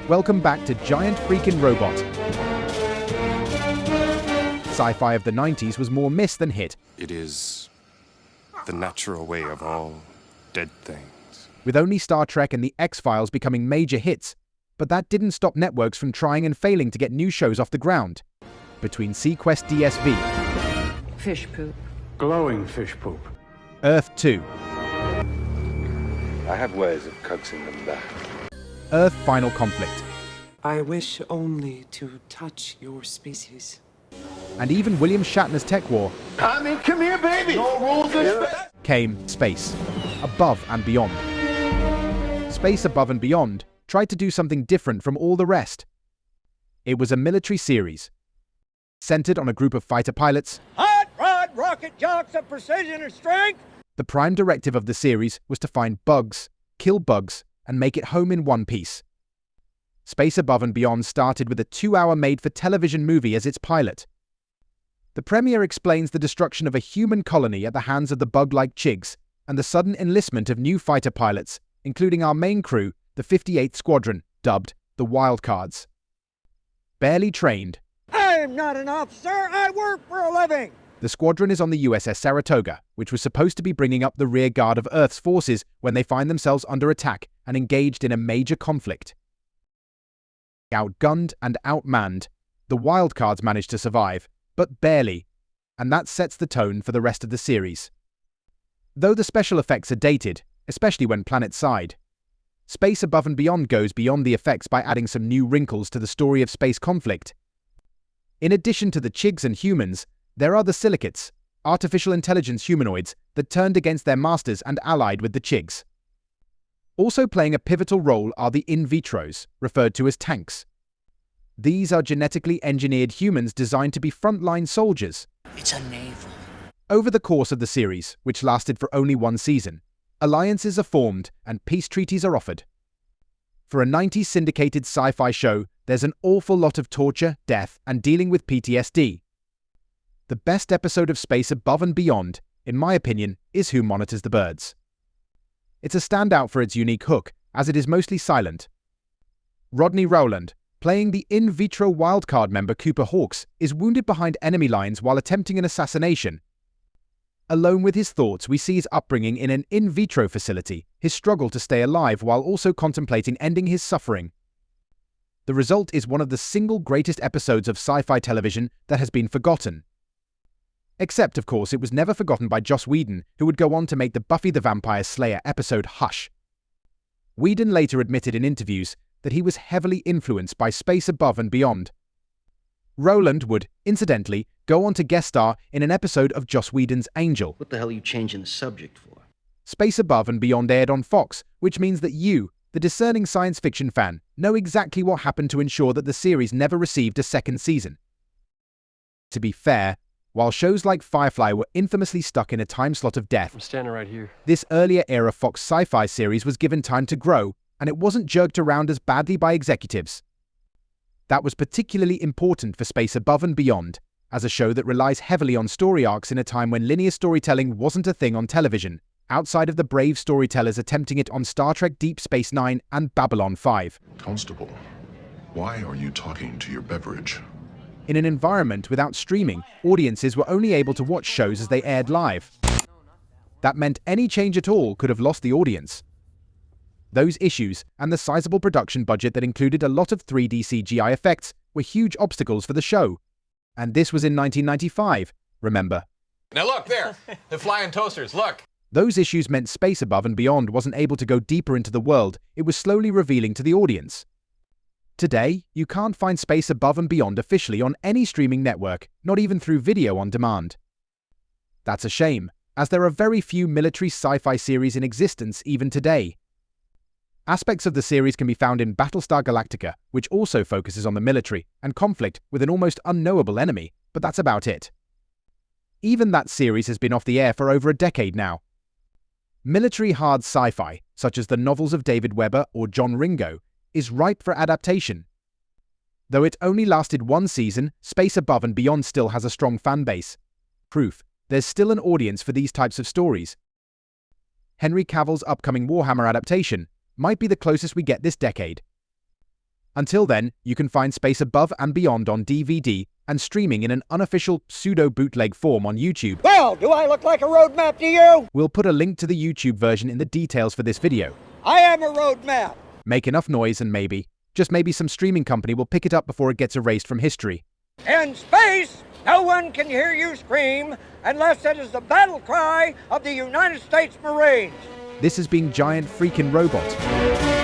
Welcome back to Giant Freakin' Robot. Sci-fi of the 90s was more miss than hit. It is the natural way of all dead things. With only Star Trek and the X-Files becoming major hits, but that didn't stop networks from trying and failing to get new shows off the ground. Between Sequest DSV, Fish poop. Glowing fish poop. Earth 2, I have ways of coaxing them back. Earth Final Conflict, I wish only to touch your species. and even William Shatner's Tech War Come here, baby! No rules in came Space, Above and Beyond. Space Above and Beyond tried to do something different from all the rest. It was a military series, centered on a group of fighter pilots. Hot rod rocket jocks of precision and strength. The prime directive of the series was to find bugs, kill bugs, and make it home in one piece. Space Above and Beyond started with a 2-hour made-for-television movie as its pilot. The premiere explains the destruction of a human colony at the hands of the bug-like Chigs, and the sudden enlistment of new fighter pilots, including our main crew, the 58th Squadron, dubbed the Wildcards. Barely trained, I'm not an officer. I work for a living. the squadron is on the USS Saratoga, which was supposed to be bringing up the rear guard of Earth's forces when they find themselves under attack and engaged in a major conflict. Outgunned and outmanned, the Wildcards manage to survive, but barely, and that sets the tone for the rest of the series. Though the special effects are dated, especially when planet-side, Space Above and Beyond goes beyond the effects by adding some new wrinkles to the story of space conflict. In addition to the Chigs and humans, there are the Silicates, artificial intelligence humanoids that turned against their masters and allied with the Chigs. Also playing a pivotal role are the in vitros, referred to as tanks. These are genetically engineered humans designed to be frontline soldiers. It's a naval. Over the course of the series, which lasted for only one season, alliances are formed and peace treaties are offered. For a 90s syndicated sci-fi show, there's an awful lot of torture, death, and dealing with PTSD. The best episode of Space Above and Beyond, in my opinion, is Who Monitors the Birds. It's a standout for its unique hook, as it is mostly silent. Rodney Rowland, playing the in vitro wildcard member Cooper Hawks, is wounded behind enemy lines while attempting an assassination. Alone with his thoughts, we see his upbringing in an in vitro facility, his struggle to stay alive while also contemplating ending his suffering. The result is one of the single greatest episodes of sci-fi television that has been forgotten. Except, of course, it was never forgotten by Joss Whedon, who would go on to make the Buffy the Vampire Slayer episode Hush. Whedon later admitted in interviews that he was heavily influenced by Space Above and Beyond. Rowland would, incidentally, go on to guest star in an episode of Joss Whedon's Angel. What the hell are you changing the subject for? Space Above and Beyond aired on Fox, which means that you, the discerning science fiction fan, know exactly what happened to ensure that the series never received a second season. To be fair, while shows like Firefly were infamously stuck in a time slot of death, I'm standing right here. this earlier era Fox sci-fi series was given time to grow, and it wasn't jerked around as badly by executives. That was particularly important for Space Above and Beyond, as a show that relies heavily on story arcs in a time when linear storytelling wasn't a thing on television, outside of the brave storytellers attempting it on Star Trek Deep Space Nine and Babylon 5. Constable, why are you talking to your beverage? In an environment without streaming, audiences were only able to watch shows as they aired live. That meant any change at all could have lost the audience. Those issues, and the sizable production budget that included a lot of 3D CGI effects, were huge obstacles for the show. And this was in 1995, remember. Now look, there! The flying toasters, look! Those issues meant Space Above and Beyond wasn't able to go deeper into the world it was slowly revealing to the audience. Today, you can't find Space Above and Beyond officially on any streaming network, not even through video on demand. That's a shame, as there are very few military sci-fi series in existence even today. Aspects of the series can be found in Battlestar Galactica, which also focuses on the military and conflict with an almost unknowable enemy, but that's about it. Even that series has been off the air for over a decade now. Military hard sci-fi, such as the novels of David Weber or John Ringo, is ripe for adaptation. Though it only lasted one season, Space Above and Beyond still has a strong fan base. Proof, there's still an audience for these types of stories. Henry Cavill's upcoming Warhammer adaptation might be the closest we get this decade. Until then, you can find Space Above and Beyond on DVD and streaming in an unofficial pseudo-bootleg form on YouTube. Well, do I look like a roadmap to you? We'll put a link to the YouTube version in the details for this video. I am a roadmap. Make enough noise and maybe, just maybe, some streaming company will pick it up before it gets erased from history. In space, no one can hear you scream unless it is the battle cry of the United States Marines. This has been Giant Freakin' Robot.